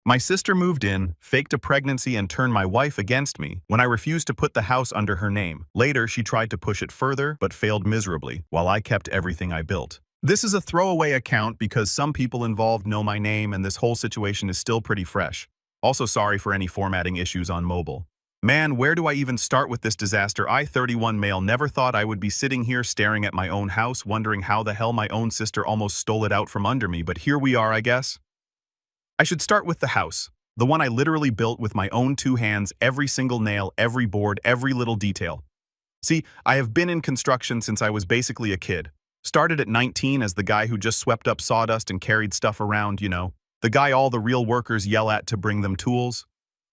My sister moved in, faked a pregnancy, and turned my wife against me when I refused to put the house under her name. Later, she tried to push it further, but failed miserably, while I kept everything I built. This is a throwaway account because some people involved know my name and this whole situation is still pretty fresh. Also sorry for any formatting issues on mobile. Man, where do I even start with this disaster? I, 31 male, never thought I would be sitting here staring at my own house, wondering how the hell my own sister almost stole it out from under me, but here we are, I guess. I should start with the house, the one I literally built with my own 2 hands, every single nail, every board, every little detail. See, I have been in construction since I was basically a kid. Started at 19 as the guy who just swept up sawdust and carried stuff around, you know. The guy all the real workers yell at to bring them tools.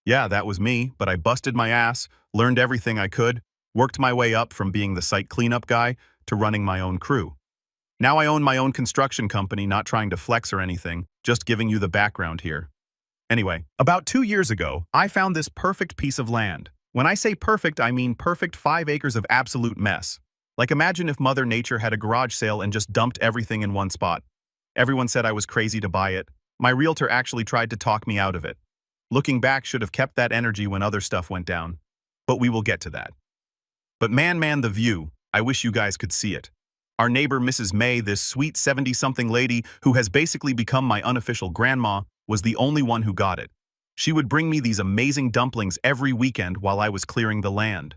Yeah, that was me, but I busted my ass, learned everything I could, worked my way up from being the site cleanup guy to running my own crew. Now I own my own construction company, not trying to flex or anything, just giving you the background here. Anyway, about 2 years ago, I found this perfect piece of land. When I say perfect, I mean perfect 5 acres of absolute mess. Like imagine if Mother Nature had a garage sale and just dumped everything in one spot. Everyone said I was crazy to buy it. My realtor actually tried to talk me out of it. Looking back, should have kept that energy when other stuff went down. But we will get to that. But man, the view. I wish you guys could see it. Our neighbor Mrs. May, this sweet 70-something lady who has basically become my unofficial grandma, was the only one who got it. She would bring me these amazing dumplings every weekend while I was clearing the land.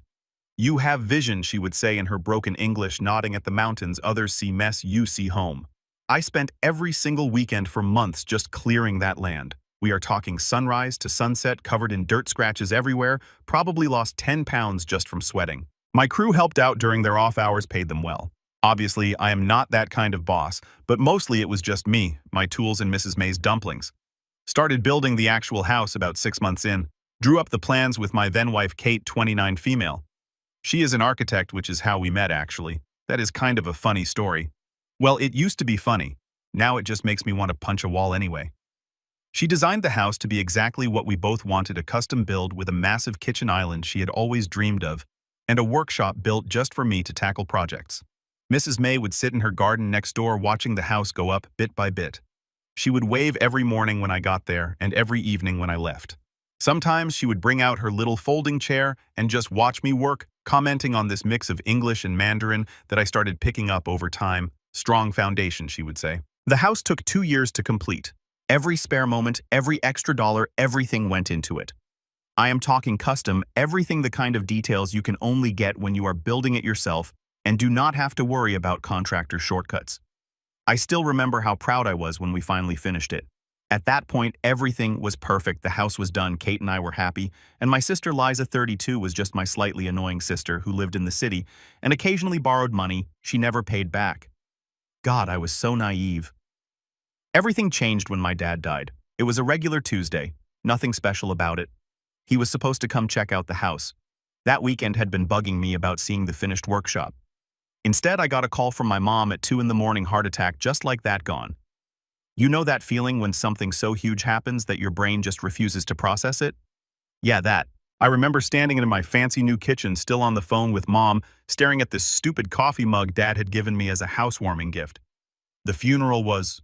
You have vision, she would say in her broken English, nodding at the mountains. Others see mess, you see home. I spent every single weekend for months just clearing that land. We are talking sunrise to sunset, covered in dirt scratches everywhere, probably lost 10 pounds just from sweating. My crew helped out during their off hours, paid them well. Obviously, I am not that kind of boss, but mostly it was just me, my tools, and Mrs. May's dumplings. Started building the actual house about 6 months in. Drew up the plans with my then-wife Kate, 29 female. She is an architect, which is how we met, actually. That is kind of a funny story. Well, it used to be funny. Now it just makes me want to punch a wall anyway. She designed the house to be exactly what we both wanted, a custom build with a massive kitchen island she had always dreamed of, and a workshop built just for me to tackle projects. Mrs. May would sit in her garden next door watching the house go up bit by bit. She would wave every morning when I got there and every evening when I left. Sometimes she would bring out her little folding chair and just watch me work, commenting on this mix of English and Mandarin that I started picking up over time. Strong foundation, she would say. The house took 2 years to complete. Every spare moment, every extra dollar, everything went into it. I am talking custom, everything, the kind of details you can only get when you are building it yourself and do not have to worry about contractor shortcuts. I still remember how proud I was when we finally finished it. At that point, everything was perfect. The house was done, Kate and I were happy, and my sister Liza, 32, was just my slightly annoying sister who lived in the city and occasionally borrowed money she never paid back. God, I was so naive. Everything changed when my dad died. It was a regular Tuesday, nothing special about it. He was supposed to come check out the house. That weekend had been bugging me about seeing the finished workshop. Instead, I got a call from my mom at 2 in the morning, heart attack, just like that, gone. You know that feeling when something so huge happens that your brain just refuses to process it? Yeah, that. I remember standing in my fancy new kitchen, still on the phone with Mom, staring at this stupid coffee mug Dad had given me as a housewarming gift. The funeral was,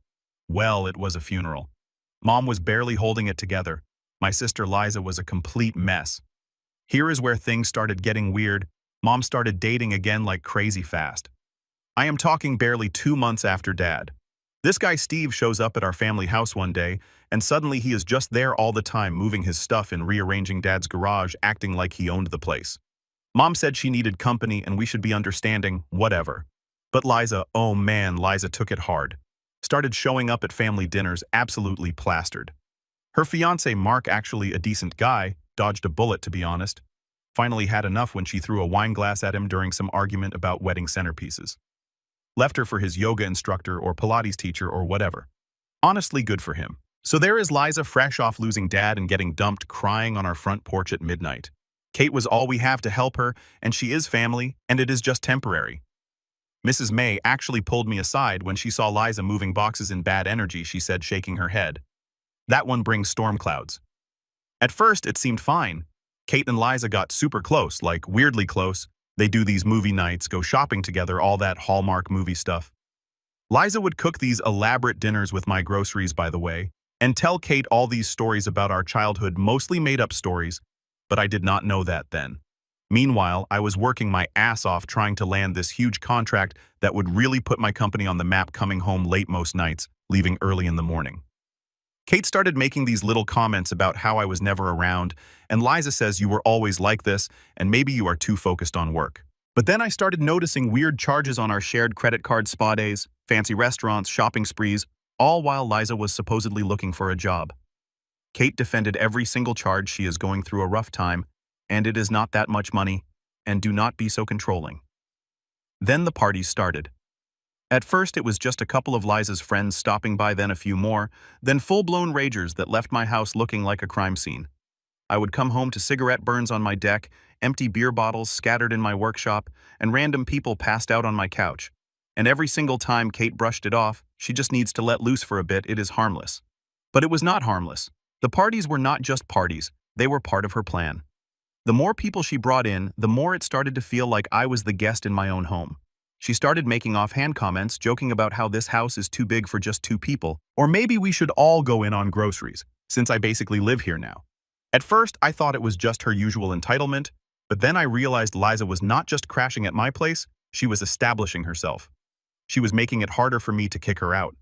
well, it was a funeral. Mom was barely holding it together. My sister Liza was a complete mess. Here is where things started getting weird. Mom started dating again like crazy fast. I am talking barely 2 months after Dad. This guy Steve shows up at our family house one day, and suddenly he is just there all the time, moving his stuff and rearranging Dad's garage, acting like he owned the place. Mom said she needed company and we should be understanding, whatever. But Liza, oh man, Liza took it hard. Started showing up at family dinners absolutely plastered. Her fiancé Mark, actually a decent guy, dodged a bullet to be honest. Finally had enough when she threw a wine glass at him during some argument about wedding centerpieces. Left her for his yoga instructor or Pilates teacher or whatever. Honestly, good for him. So there is Liza, fresh off losing Dad and getting dumped, crying on our front porch at midnight. Kate was all we have to help her, and she is family, and it is just temporary. Mrs. May actually pulled me aside when she saw Liza moving boxes in bad energy, she said, shaking her head. That one brings storm clouds. At first, it seemed fine. Kate and Liza got super close, like weirdly close. They do these movie nights, go shopping together, all that Hallmark movie stuff. Liza would cook these elaborate dinners with my groceries, by the way. and tell Kate all these stories about our childhood, mostly made-up stories, but I did not know that then. Meanwhile, I was working my ass off trying to land this huge contract that would really put my company on the map, coming home late most nights, leaving early in the morning. Kate started making these little comments about how I was never around, and Liza says you were always like this, and maybe you are too focused on work. But then I started noticing weird charges on our shared credit card, spa days, fancy restaurants, shopping sprees, all while Liza was supposedly looking for a job. Kate defended every single charge. She is going through a rough time, and it is not that much money, and do not be so controlling. Then the parties started. At first, it was just a couple of Liza's friends stopping by, then a few more, then full-blown ragers that left my house looking like a crime scene. I would come home to cigarette burns on my deck, empty beer bottles scattered in my workshop, and random people passed out on my couch. And every single time Kate brushed it off, she just needs to let loose for a bit, it is harmless. But it was not harmless. The parties were not just parties, they were part of her plan. The more people she brought in, the more it started to feel like I was the guest in my own home. She started making offhand comments, joking about how this house is too big for just 2 people, or maybe we should all go in on groceries, since I basically live here now. At first, I thought it was just her usual entitlement, but then I realized Liza was not just crashing at my place, she was establishing herself. She was making it harder for me to kick her out.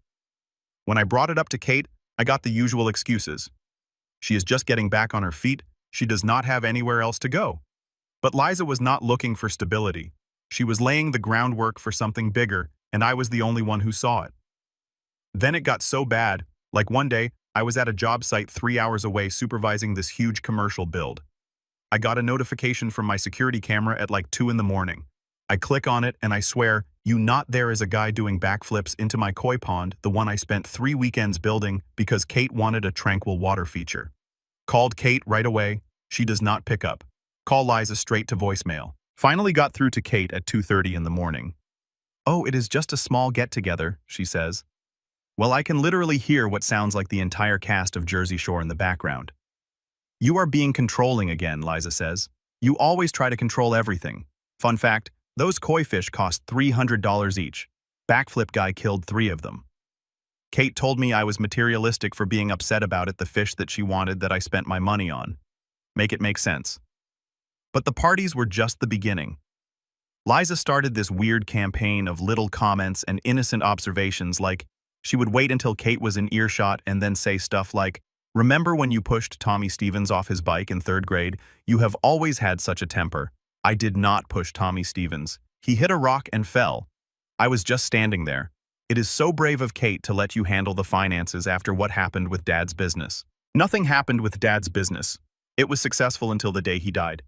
When I brought it up to Kate, I got the usual excuses. She is just getting back on her feet, she does not have anywhere else to go. But Liza was not looking for stability. She was laying the groundwork for something bigger, and I was the only one who saw it. Then it got so bad, like one day, I was at a job site 3 hours away supervising this huge commercial build. I got a notification from my security camera at like 2 in the morning. I click on it and I swear, there is a guy doing backflips into my koi pond, the one I spent 3 weekends building because Kate wanted a tranquil water feature. Called Kate right away, she does not pick up. Call Liza straight to voicemail. Finally got through to Kate at 2:30 in the morning. "Oh, it is just a small get-together," she says. Well, I can literally hear what sounds like the entire cast of Jersey Shore in the background. "You are being controlling again," Liza says. "You always try to control everything. Fun fact, those koi fish cost $300 each. Backflip guy killed 3 of them. Kate told me I was materialistic for being upset about it, the fish that she wanted that I spent my money on. Make it make sense." But the parties were just the beginning. Liza started this weird campaign of little comments and innocent observations, like she would wait until Kate was in earshot and then say stuff like, "Remember when you pushed Tommy Stevens off his bike in 3rd grade? You have always had such a temper." I did not push Tommy Stevens. He hit a rock and fell. I was just standing there. It is so brave of Kate to let you handle the finances after what happened with Dad's business. Nothing happened with Dad's business. It was successful until the day he died.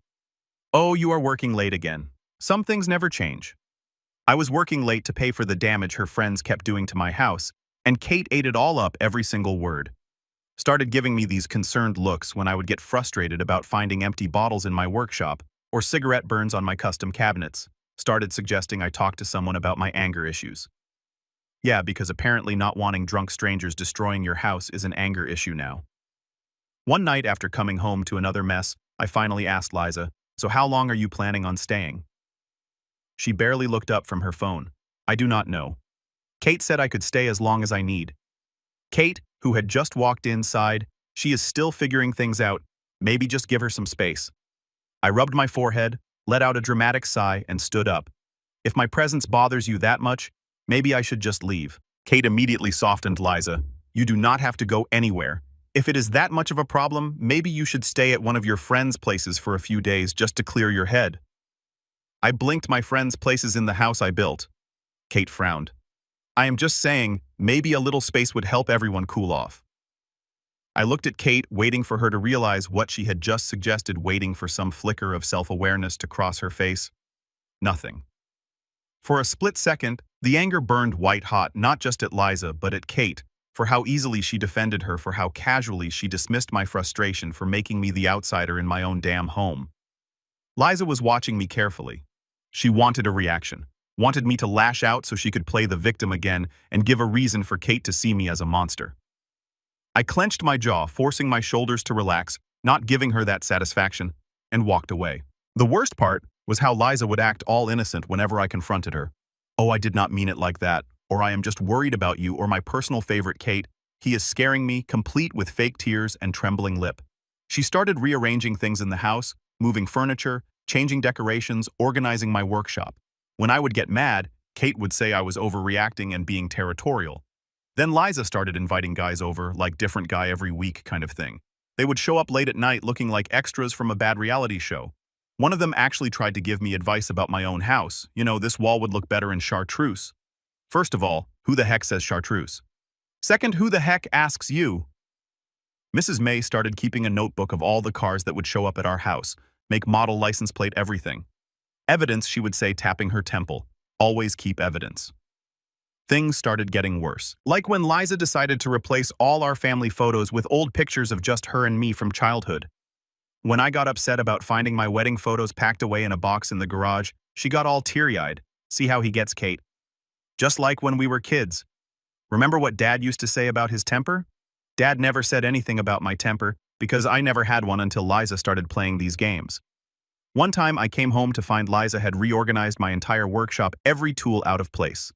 "Oh, you are working late again. Some things never change." I was working late to pay for the damage her friends kept doing to my house, and Kate ate it all up, every single word. Started giving me these concerned looks when I would get frustrated about finding empty bottles in my workshop or cigarette burns on my custom cabinets. Started suggesting I talk to someone about my anger issues. Yeah, because apparently not wanting drunk strangers destroying your house is an anger issue now. One night after coming home to another mess, I finally asked Liza, "So how long are you planning on staying?" She barely looked up from her phone. "I do not know. Kate said I could stay as long as I need." Kate, who had just walked inside, she is still figuring things out. Maybe just give her some space. I rubbed my forehead, let out a dramatic sigh, and stood up. "If my presence bothers you that much, maybe I should just leave." Kate immediately softened. "Liza, you do not have to go anywhere. If it is that much of a problem, maybe you should stay at one of your friends' places for a few days just to clear your head." I blinked. "My friends' places in the house I built." Kate frowned. "I am just saying, maybe a little space would help everyone cool off." I looked at Kate, waiting for her to realize what she had just suggested, waiting for some flicker of self-awareness to cross her face. Nothing. For a split second, the anger burned white hot, not just at Liza, but at Kate, for how easily she defended her, for how casually she dismissed my frustration for making me the outsider in my own damn home. Liza was watching me carefully. She wanted a reaction, wanted me to lash out so she could play the victim again and give a reason for Kate to see me as a monster. I clenched my jaw, forcing my shoulders to relax, not giving her that satisfaction, and walked away. The worst part was how Liza would act all innocent whenever I confronted her. "Oh, I did not mean it like that," or "I am just worried about you," or "my personal favorite, Kate, He is scaring me, complete with fake tears and trembling lip. She started rearranging things in the house, moving furniture, changing decorations, organizing my workshop. When I would get mad, Kate would say I was overreacting and being territorial. Then Liza started inviting guys over, like different guy every week kind of thing. They would show up late at night looking like extras from a bad reality show. One of them actually tried to give me advice about my own house. You know, this wall would look better in chartreuse. First of all, who the heck says chartreuse? Second, who the heck asks you? Mrs. May started keeping a notebook of all the cars that would show up at our house, make model, license plate, everything. Evidence, she would say, tapping her temple. Always keep evidence. Things started getting worse. Like when Liza decided to replace all our family photos with old pictures of just her and me from childhood. When I got upset about finding my wedding photos packed away in a box in the garage, she got all teary-eyed. See how he gets, Kate? Just like when we were kids. Remember what Dad used to say about his temper? Dad never said anything about my temper because I never had one until Liza started playing these games. One time I came home to find Liza had reorganized my entire workshop, every tool out of place.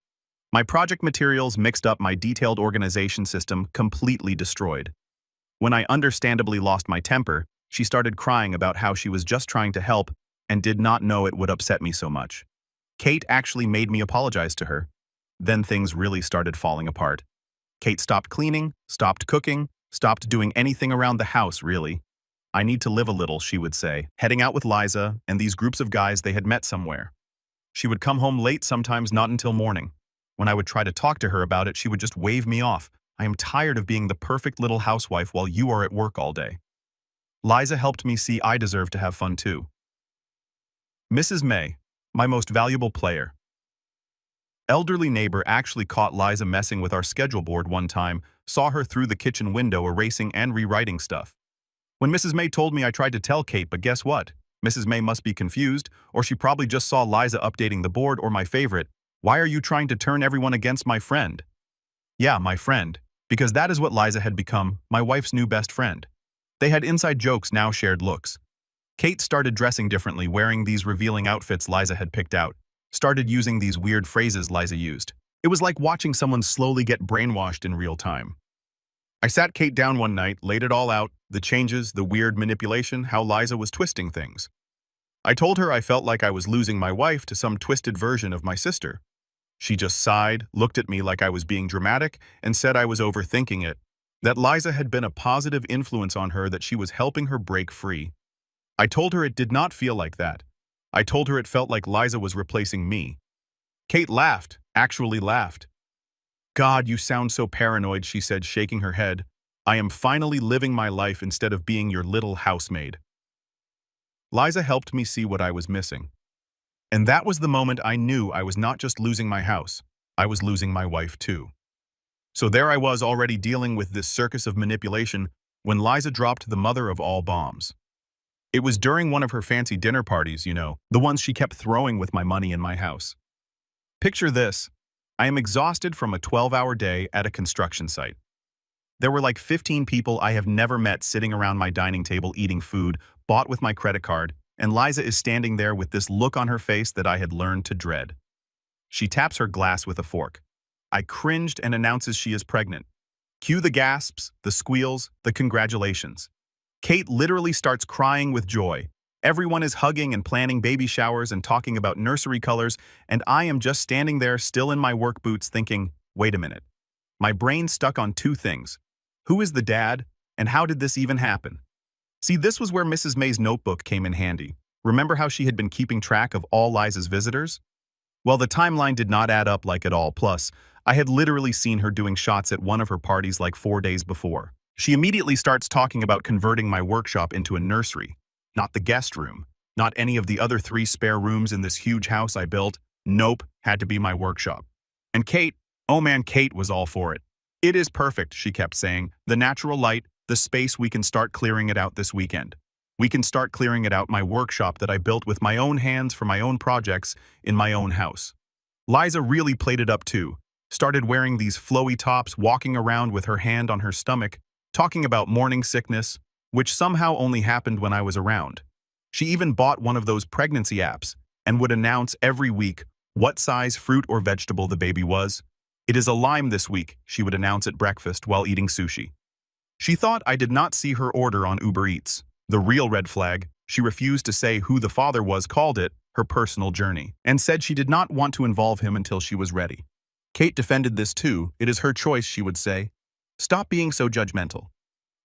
My project materials mixed up, my detailed organization system completely destroyed. When I understandably lost my temper, she started crying about how she was just trying to help and did not know it would upset me so much. Kate actually made me apologize to her. Then things really started falling apart. Kate stopped cleaning, stopped cooking, stopped doing anything around the house, really. I need to live a little, she would say, heading out with Liza and these groups of guys they had met somewhere. She would come home late, sometimes not until morning. When I would try to talk to her about it, she would just wave me off. I am tired of being the perfect little housewife while you are at work all day. Liza helped me see I deserve to have fun too. Mrs. May, my most valuable player. Elderly neighbor actually caught Liza messing with our schedule board one time, saw her through the kitchen window erasing and rewriting stuff. When Mrs. May told me, I tried to tell Kate, but guess what? Mrs. May must be confused, or she probably just saw Liza updating the board, or my favorite, why are you trying to turn everyone against my friend? Yeah, my friend, because that is what Liza had become, my wife's new best friend. They had inside jokes, now shared looks. Kate started dressing differently, wearing these revealing outfits Liza had picked out, started using these weird phrases Liza used. It was like watching someone slowly get brainwashed in real time. I sat Kate down one night, laid it all out, the changes, the weird manipulation, how Liza was twisting things. I told her I felt like I was losing my wife to some twisted version of my sister. She just sighed, looked at me like I was being dramatic, and said I was overthinking it, that Liza had been a positive influence on her, that she was helping her break free. I told her it did not feel like that. I told her it felt like Liza was replacing me. Kate laughed, actually laughed. God, you sound so paranoid, she said, shaking her head. I am finally living my life instead of being your little housemaid. Liza helped me see what I was missing. And that was the moment I knew I was not just losing my house, I was losing my wife too. So there I was already dealing with this circus of manipulation when Liza dropped the mother of all bombs. It was during one of her fancy dinner parties, you know, the ones she kept throwing with my money in my house. Picture this. I am exhausted from a 12-hour day at a construction site. There were like 15 people I have never met sitting around my dining table eating food bought with my credit card, and Liza is standing there with this look on her face that I had learned to dread. She taps her glass with a fork. I cringed and announces she is pregnant. Cue the gasps, the squeals, the congratulations. Kate literally starts crying with joy. Everyone is hugging and planning baby showers and talking about nursery colors, and I am just standing there still in my work boots thinking, wait a minute. My brain stuck on two things. Who is the dad, and how did this even happen? See, this was where Mrs. May's notebook came in handy. Remember how she had been keeping track of all Liza's visitors? Well, the timeline did not add up like at all. Plus, I had literally seen her doing shots at one of her parties like 4 days before. She immediately starts talking about converting my workshop into a nursery. Not the guest room. Not any of the other 3 spare rooms in this huge house I built. Nope, had to be my workshop. And Kate, oh man, Kate was all for it. It is perfect, she kept saying. The natural light, the space, we can start clearing it out this weekend. We can start clearing it out, my workshop that I built with my own hands for my own projects in my own house. Liza really played it up too. Started wearing these flowy tops, walking around with her hand on her stomach, talking about morning sickness, which somehow only happened when I was around. She even bought one of those pregnancy apps and would announce every week what size fruit or vegetable the baby was. "It is a lime this week," she would announce at breakfast while eating sushi. She thought I did not see her order on Uber Eats. The real red flag, she refused to say who the father was, called it her personal journey, and said she did not want to involve him until she was ready. Kate defended this too. "It is her choice," she would say. "Stop being so judgmental."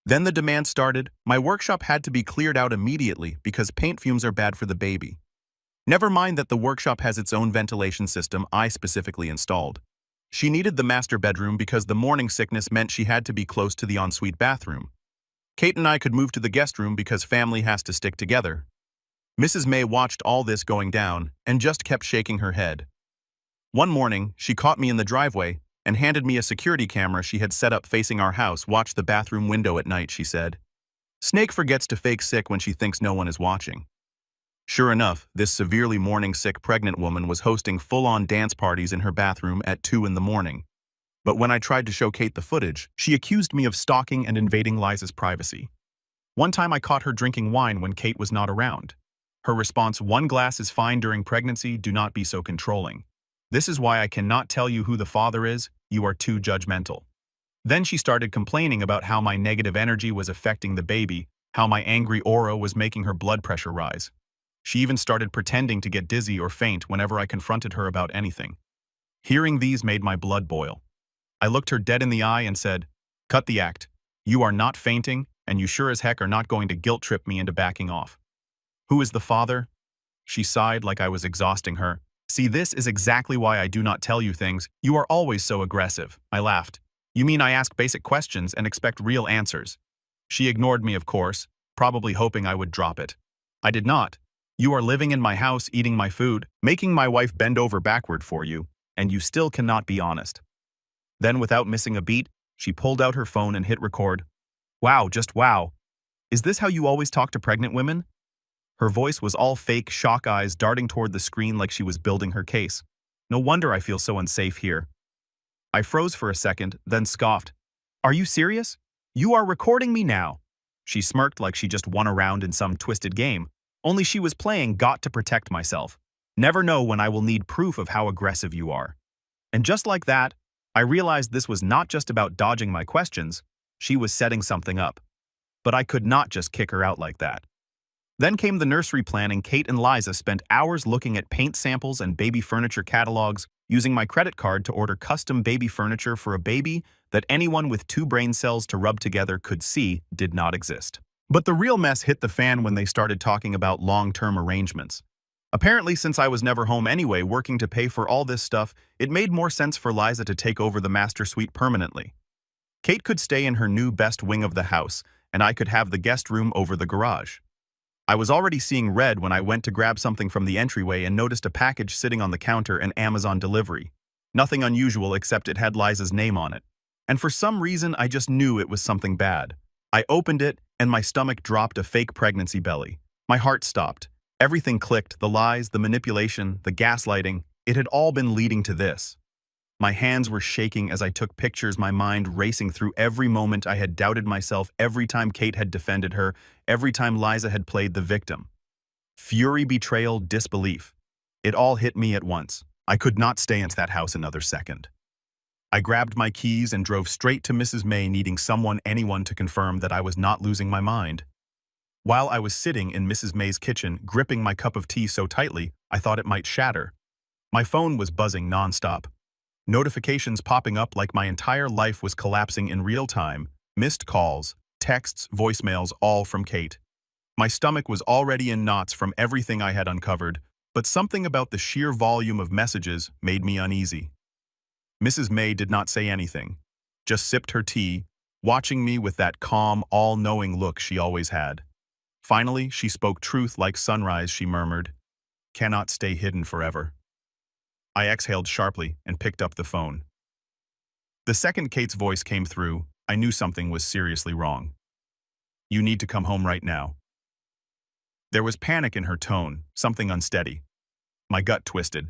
Then the demand started. My workshop had to be cleared out immediately because paint fumes are bad for the baby. Never mind that the workshop has its own ventilation system I specifically installed. She needed the master bedroom because the morning sickness meant she had to be close to the ensuite bathroom. Kate and I could move to the guest room because family has to stick together. Mrs. May watched all this going down and just kept shaking her head. One morning, she caught me in the driveway and handed me a security camera she had set up facing our house. "Watch the bathroom window at night," she said. "Snake forgets to fake sick when she thinks no one is watching." Sure enough, this severely morning sick pregnant woman was hosting full-on dance parties in her bathroom at 2 in the morning. But when I tried to show Kate the footage, she accused me of stalking and invading Liza's privacy. One time I caught her drinking wine when Kate was not around. Her response: "One glass is fine during pregnancy, do not be so controlling. This is why I cannot tell you who the father is, you are too judgmental." Then she started complaining about how my negative energy was affecting the baby, how my angry aura was making her blood pressure rise. She even started pretending to get dizzy or faint whenever I confronted her about anything. Hearing these made my blood boil. I looked her dead in the eye and said, "Cut the act. You are not fainting, and you sure as heck are not going to guilt-trip me into backing off." "Who is the father?" She sighed like I was exhausting her. "See, this is exactly why I do not tell you things. You are always so aggressive." I laughed. "You mean I ask basic questions and expect real answers?" She ignored me, of course, probably hoping I would drop it. I did not. "You are living in my house, eating my food, making my wife bend over backward for you, and you still cannot be honest." Then, without missing a beat, she pulled out her phone and hit record. "Wow, just wow. Is this how you always talk to pregnant women?" Her voice was all fake, shock eyes darting toward the screen like she was building her case. "No wonder I feel so unsafe here." I froze for a second, then scoffed. "Are you serious? You are recording me now." She smirked like she just won a round in some twisted game. Only she was playing "got to protect myself. Never know when I will need proof of how aggressive you are." And just like that, I realized this was not just about dodging my questions, she was setting something up. But I could not just kick her out like that. Then came the nursery planning. Kate and Liza spent hours looking at paint samples and baby furniture catalogs, using my credit card to order custom baby furniture for a baby that anyone with 2 brain cells to rub together could see did not exist. But the real mess hit the fan when they started talking about long-term arrangements. Apparently, since I was never home anyway, working to pay for all this stuff, it made more sense for Liza to take over the master suite permanently. Kate could stay in her new best wing of the house, and I could have the guest room over the garage. I was already seeing red when I went to grab something from the entryway and noticed a package sitting on the counter, an Amazon delivery. Nothing unusual except it had Liza's name on it. And for some reason, I just knew it was something bad. I opened it, and my stomach dropped a fake pregnancy belly. My heart stopped. Everything clicked: the lies, the manipulation, the gaslighting. It had all been leading to this. My hands were shaking as I took pictures, my mind racing through every moment I had doubted myself, every time Kate had defended her, every time Liza had played the victim. Fury, betrayal, disbelief. It all hit me at once. I could not stay in that house another second. I grabbed my keys and drove straight to Mrs. May, needing anyone to confirm that I was not losing my mind. While I was sitting in Mrs. May's kitchen, gripping my cup of tea so tightly I thought it might shatter, my phone was buzzing nonstop. Notifications popping up like my entire life was collapsing in real time, missed calls, texts, voicemails, all from Kate. My stomach was already in knots from everything I had uncovered, but something about the sheer volume of messages made me uneasy. Mrs. May did not say anything, just sipped her tea, watching me with that calm, all-knowing look she always had. Finally, she spoke truth like sunrise. She murmured, "Cannot stay hidden forever." I exhaled sharply and picked up the phone. The second Kate's voice came through, I knew something was seriously wrong. "You need to come home right now." There was panic in her tone, something unsteady. My gut twisted.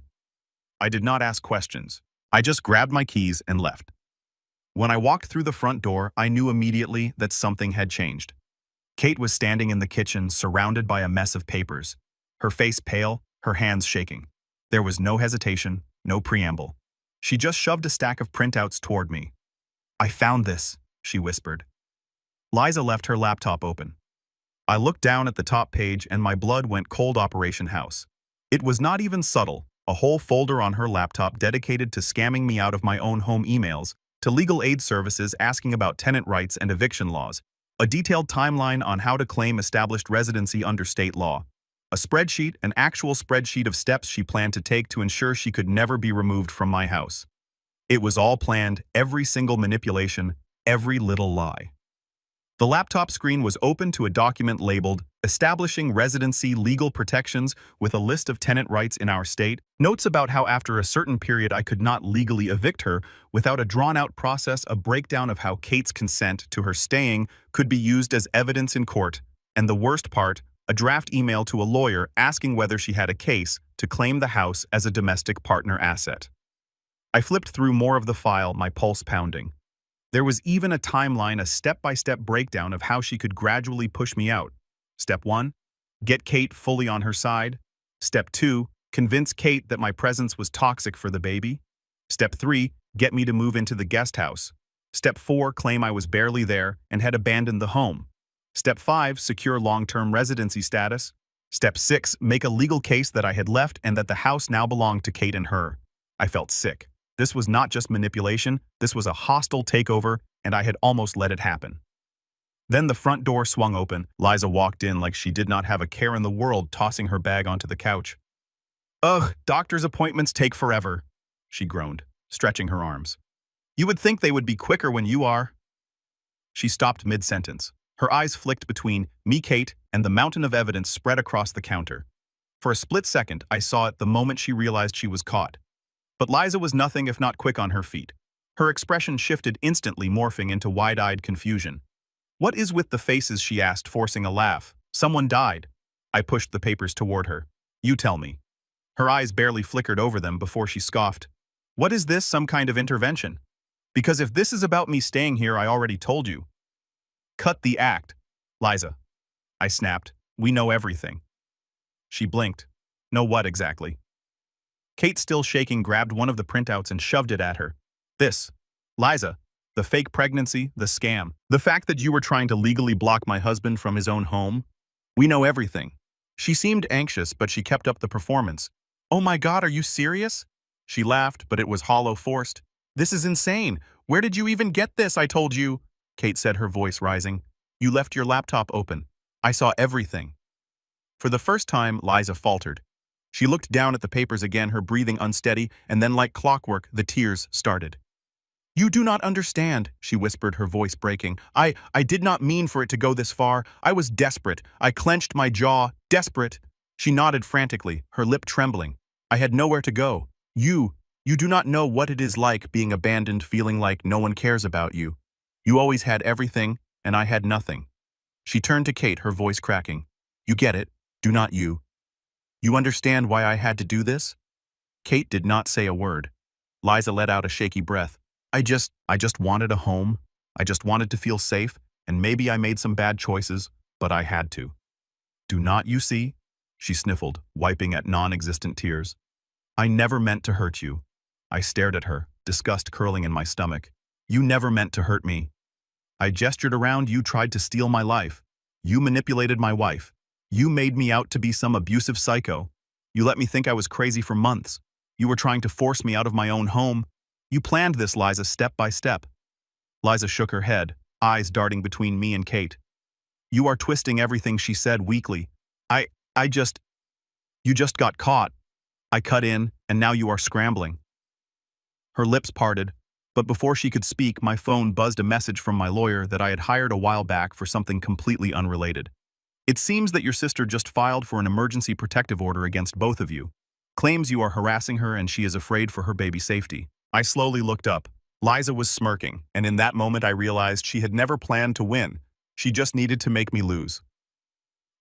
I did not ask questions. I just grabbed my keys and left. When I walked through the front door, I knew immediately that something had changed. Kate was standing in the kitchen, surrounded by a mess of papers, her face pale, her hands shaking. There was no hesitation, no preamble. She just shoved a stack of printouts toward me. "I found this," she whispered. Liza left her laptop open. I looked down at the top page and my blood went cold. Operation House. It was not even subtle, a whole folder on her laptop dedicated to scamming me out of my own home emails, to legal aid services asking about tenant rights and eviction laws, a detailed timeline on how to claim established residency under state law, a spreadsheet, an actual spreadsheet of steps she planned to take to ensure she could never be removed from my house. It was all planned, every single manipulation, every little lie. The laptop screen was open to a document labeled Establishing Residency Legal Protections with a list of tenant rights in our state, notes about how after a certain period I could not legally evict her without a drawn-out process, a breakdown of how Kate's consent to her staying could be used as evidence in court, and the worst part, a draft email to a lawyer asking whether she had a case to claim the house as a domestic partner asset. I flipped through more of the file, my pulse pounding. There was even a timeline, a step-by-step breakdown of how she could gradually push me out. Step 1, get Kate fully on her side. Step 2, convince Kate that my presence was toxic for the baby. Step 3, get me to move into the guest house. Step 4, claim I was barely there and had abandoned the home. Step 5, secure long-term residency status. Step 6, make a legal case that I had left and that the house now belonged to Kate and her. I felt sick. This was not just manipulation, this was a hostile takeover, and I had almost let it happen. Then the front door swung open. Liza walked in like she did not have a care in the world, tossing her bag onto the couch. "Ugh, doctor's appointments take forever," she groaned, stretching her arms. "You would think they would be quicker when you are." She stopped mid-sentence. Her eyes flicked between me, Kate, and the mountain of evidence spread across the counter. For a split second, I saw it the moment she realized she was caught. But Liza was nothing if not quick on her feet. Her expression shifted instantly, morphing into wide-eyed confusion. "What is with the faces?" she asked, forcing a laugh. "Someone died." I pushed the papers toward her. "You tell me." Her eyes barely flickered over them before she scoffed. "What is this, some kind of intervention? Because if this is about me staying here, I already told you." "Cut the act, Liza," I snapped. "We know everything." She blinked. "Know what exactly?" Kate, still shaking, grabbed one of the printouts and shoved it at her. "This. Liza. The fake pregnancy, the scam. The fact that you were trying to legally block my husband from his own home. We know everything." She seemed anxious, but she kept up the performance. "Oh my God, are you serious?" She laughed, but it was hollow, forced. "This is insane. Where did you even get this? I told you," Kate said, her voice rising. "You left your laptop open. I saw everything." For the first time, Liza faltered. She looked down at the papers again, her breathing unsteady, and then like clockwork, the tears started. "You do not understand," she whispered, her voice breaking. I did not mean for it to go this far. I was desperate. I clenched my jaw. Desperate." She nodded frantically, her lip trembling. "I had nowhere to go. You do not know what it is like being abandoned, feeling like no one cares about you. You always had everything, and I had nothing." She turned to Kate, her voice cracking. "You get it, do not you? You understand why I had to do this?" Kate did not say a word. Liza let out a shaky breath. I just wanted a home. I just wanted to feel safe, and maybe I made some bad choices, but I had to." "Do not you see?" she sniffled, wiping at non-existent tears. "I never meant to hurt you." I stared at her, disgust curling in my stomach. "You never meant to hurt me. I gestured around, you tried to steal my life. You manipulated my wife. You made me out to be some abusive psycho. You let me think I was crazy for months. You were trying to force me out of my own home. You planned this, Liza, step by step." Liza shook her head, eyes darting between me and Kate. "You are twisting everything," she said weakly. You just got caught. I cut in, and now you are scrambling." Her lips parted, but before she could speak, my phone buzzed a message from my lawyer that I had hired a while back for something completely unrelated. "It seems that your sister just filed for an emergency protective order against both of you. Claims you are harassing her and she is afraid for her baby's safety." I slowly looked up. Liza was smirking, and in that moment I realized she had never planned to win. She just needed to make me lose.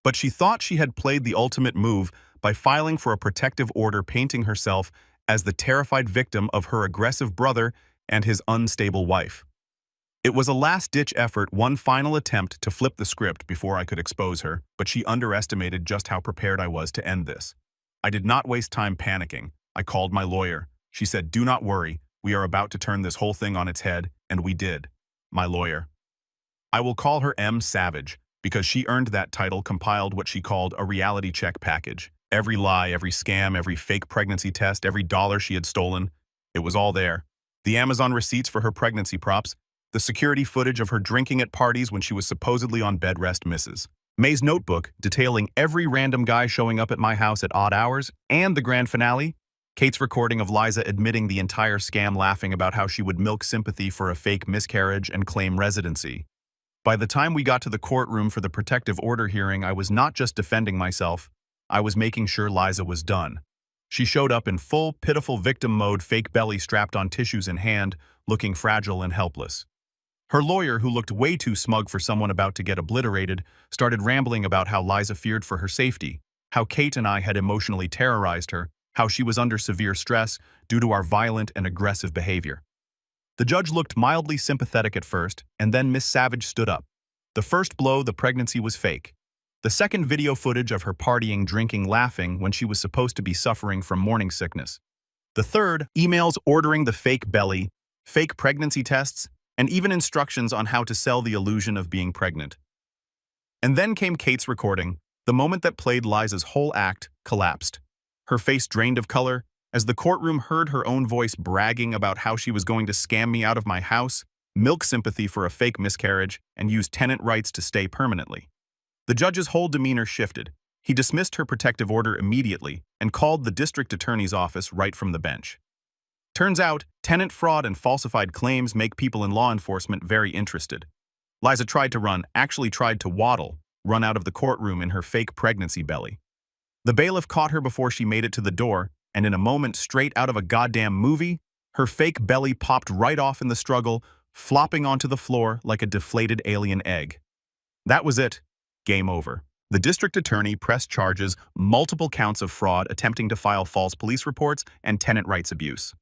But she thought she had played the ultimate move by filing for a protective order, painting herself as the terrified victim of her aggressive brother and his unstable wife. It was a last-ditch effort, one final attempt to flip the script before I could expose her, but she underestimated just how prepared I was to end this. I did not waste time panicking. I called my lawyer. She said, "Do not worry. We are about to turn this whole thing on its head, and we did. My lawyer. I will call her M. Savage, because she earned that title compiled what she called a reality check package. Every lie, every scam, every fake pregnancy test, every dollar she had stolen, it was all there. The Amazon receipts for her pregnancy props, the security footage of her drinking at parties when she was supposedly on bed rest misses. May's notebook detailing every random guy showing up at my house at odd hours, and the grand finale, Kate's recording of Liza admitting the entire scam, laughing about how she would milk sympathy for a fake miscarriage and claim residency. By the time we got to the courtroom for the protective order hearing, I was not just defending myself, I was making sure Liza was done. She showed up in full, pitiful victim mode, fake belly strapped on tissues in hand, looking fragile and helpless. Her lawyer, who looked way too smug for someone about to get obliterated, started rambling about how Liza feared for her safety, how Kate and I had emotionally terrorized her, how she was under severe stress due to our violent and aggressive behavior. The judge looked mildly sympathetic at first, and then Miss Savage stood up. The first blow, the pregnancy was fake. The second, video footage of her partying, drinking, laughing when she was supposed to be suffering from morning sickness. The third, emails ordering the fake belly, fake pregnancy tests, and even instructions on how to sell the illusion of being pregnant. And then came Kate's recording. The moment that played, Liza's whole act collapsed. Her face drained of color, as the courtroom heard her own voice bragging about how she was going to scam me out of my house, milk sympathy for a fake miscarriage, and use tenant rights to stay permanently. The judge's whole demeanor shifted. He dismissed her protective order immediately and called the district attorney's office right from the bench. Turns out, tenant fraud and falsified claims make people in law enforcement very interested. Liza tried to run, actually tried to waddle, run out of the courtroom in her fake pregnancy belly. The bailiff caught her before she made it to the door, and in a moment straight out of a goddamn movie, her fake belly popped right off in the struggle, flopping onto the floor like a deflated alien egg. That was it. Game over. The district attorney pressed charges, multiple counts of fraud, attempting to file false police reports, and tenant rights abuse.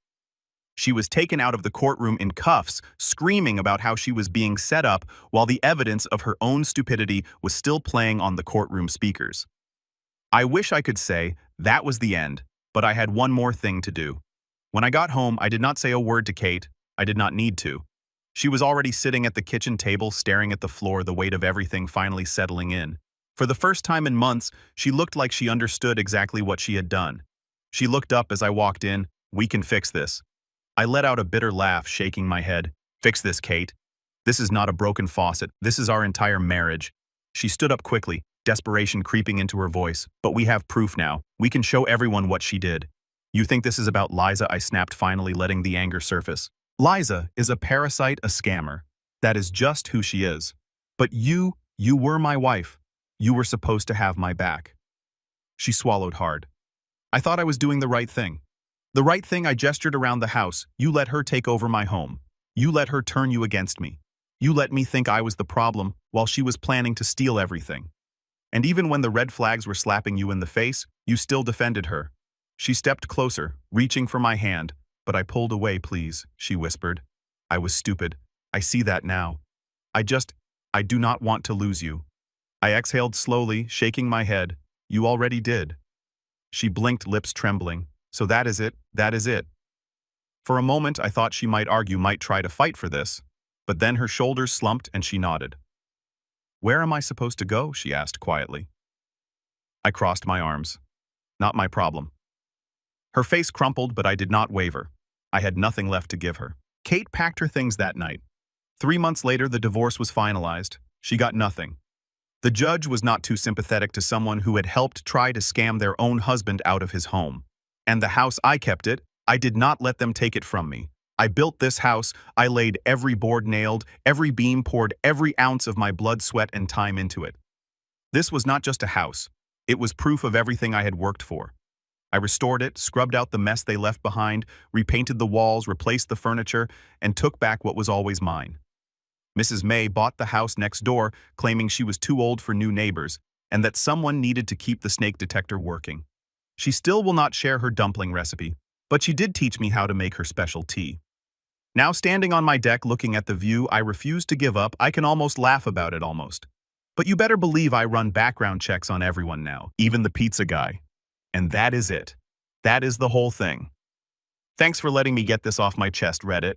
She was taken out of the courtroom in cuffs, screaming about how she was being set up while the evidence of her own stupidity was still playing on the courtroom speakers. I wish I could say that was the end, but I had one more thing to do. When I got home, I did not say a word to Kate. I did not need to. She was already sitting at the kitchen table, staring at the floor, the weight of everything finally settling in. For the first time in months, she looked like she understood exactly what she had done. She looked up as I walked in. "We can fix this." I let out a bitter laugh, shaking my head. "Fix this, Kate. This is not a broken faucet. This is our entire marriage." She stood up quickly, desperation creeping into her voice. "But we have proof now. We can show everyone what she did." "You think this is about Liza?" I snapped, finally letting the anger surface. "Liza is a parasite, a scammer. That is just who she is. But you were my wife. You were supposed to have my back." She swallowed hard. "I thought I was doing the right thing. The right thing." I gestured around the house. "You let her take over my home. You let her turn you against me. You let me think I was the problem while she was planning to steal everything. And even when the red flags were slapping you in the face, you still defended her." She stepped closer, reaching for my hand. "But I pulled away, please," she whispered. "I was stupid. I see that now. I do not want to lose you." I exhaled slowly, shaking my head. "You already did." She blinked, lips trembling. "So that is it, that is it." For a moment I thought she might argue, might try to fight for this, but then her shoulders slumped and she nodded. "Where am I supposed to go?" she asked quietly. I crossed my arms. "Not my problem." Her face crumpled, but I did not waver. I had nothing left to give her. Kate packed her things that night. 3 months later, the divorce was finalized. She got nothing. The judge was not too sympathetic to someone who had helped try to scam their own husband out of his home. And the house, I kept it. I did not let them take it from me. I built this house. I laid every board nailed, every beam poured, every ounce of my blood, sweat, and time into it. This was not just a house. It was proof of everything I had worked for. I restored it, scrubbed out the mess they left behind, repainted the walls, replaced the furniture, and took back what was always mine. Mrs. May bought the house next door, claiming she was too old for new neighbors, and that someone needed to keep the snake detector working. She still will not share her dumpling recipe, but she did teach me how to make her special tea. Now standing on my deck looking at the view, I refuse to give up. I can almost laugh about it, almost. But you better believe I run background checks on everyone now, even the pizza guy. And that is it. That is the whole thing. Thanks for letting me get this off my chest, Reddit.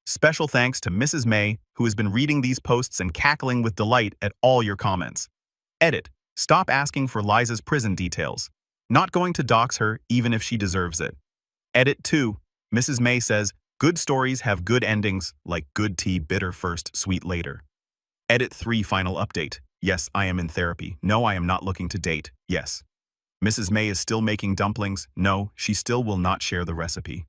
Special thanks to Mrs. May, who has been reading these posts and cackling with delight at all your comments. Edit. Stop asking for Liza's prison details. Not going to dox her, even if she deserves it. Edit 2. Mrs. May says, good stories have good endings, like good tea bitter first, sweet later. Edit 3. Final update. Yes, I am in therapy. No, I am not looking to date. Yes. Mrs. May is still making dumplings. No, she still will not share the recipe.